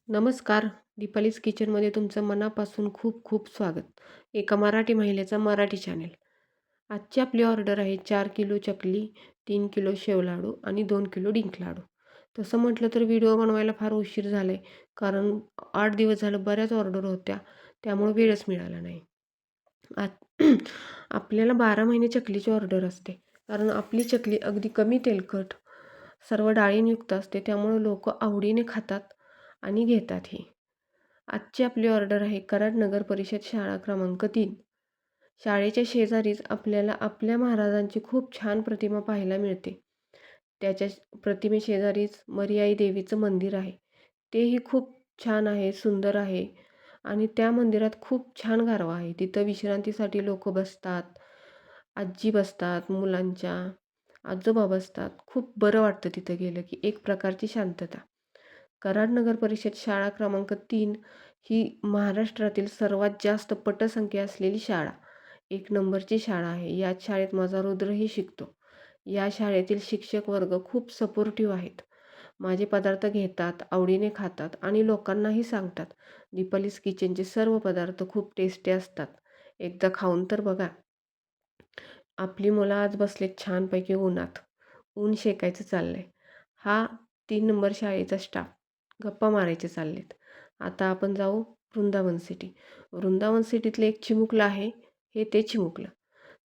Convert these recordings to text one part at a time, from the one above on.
नमस्कार. दीपालीज किचनमध्ये तुमचं मनापासून खूप खूप स्वागत. एका मराठी महिलेचा मराठी चॅनेल. आजची आपली ऑर्डर आहे 4 किलो चकली, 3 किलो शेवलाडू आणि 2 किलो डिंक लाडू. तसं म्हटलं तर व्हिडिओ बनवायला फार उशीर झाला आहे, कारण 8 दिवस झालं बऱ्याच ऑर्डर होत्या, त्यामुळे वेळच मिळाला नाही. आज आपल्याला 12 महिने चकलीची ऑर्डर असते, कारण आपली चकली अगदी कमी तेलकट, सर्व डाळींयुक्त असते, त्यामुळे लोकं आवडीने खातात आणि घेतातही. आजची आपली ऑर्डर आहे कराड नगर परिषद शाळा क्रमांक 3. शाळेच्या शेजारीच आपल्याला आपल्या महाराजांची खूप छान प्रतिमा पाहायला मिळते. त्याच्या प्रतिमेशेजारीच मरियाई देवीचं मंदिर आहे. तेही खूप छान आहे, सुंदर आहे आणि त्या मंदिरात खूप छान गारवा आहे. तिथं विश्रांतीसाठी लोकं बसतात, आजी बसतात, मुलांच्या आजोबा बसतात. खूप बरं वाटतं तिथं गेलं की एक प्रकारची शांतता. कराड नगर परिषद शाळा क्रमांक 3 ही महाराष्ट्रातील सर्वात जास्त पटसंख्या असलेली शाळा, एक नंबरची शाळा आहे. याच शाळेत माझा रुद्रही शिकतो. या शाळेतील शिक्षक वर्ग खूप सपोर्टिव्ह आहेत. माझे पदार्थ घेतात, आवडीने खातात आणि लोकांनाही सांगतात, दीपालीज किचनचे सर्व पदार्थ खूप टेस्टी असतात. एकदा खाऊन तर बघा. आपली मुलं आज बसलेत छानपैकी उन्हात. ऊन शेकायचं चाललंय. हा 3 नंबर शाळेचा स्टाफ गप्पा मारायचे चाललेत. आता आपण जाऊ वृंदावन सिटी. वृंदावन सिटीतलं एक चिमुकलं आहे, हे ते चिमुकलं.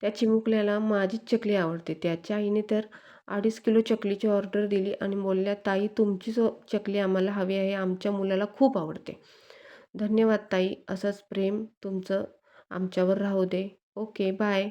त्या चिमुकल्याला माझीच चकली आवडते. त्याच्या आईने तर 2.5 किलो चकलीची ऑर्डर दिली आणि बोलल्या, "ताई तुमचीच चकली आम्हाला हवी आहे, आमच्या मुलाला खूप आवडते." धन्यवाद ताई. असंच प्रेम तुमचं आमच्यावर राहू दे. Okay, bye.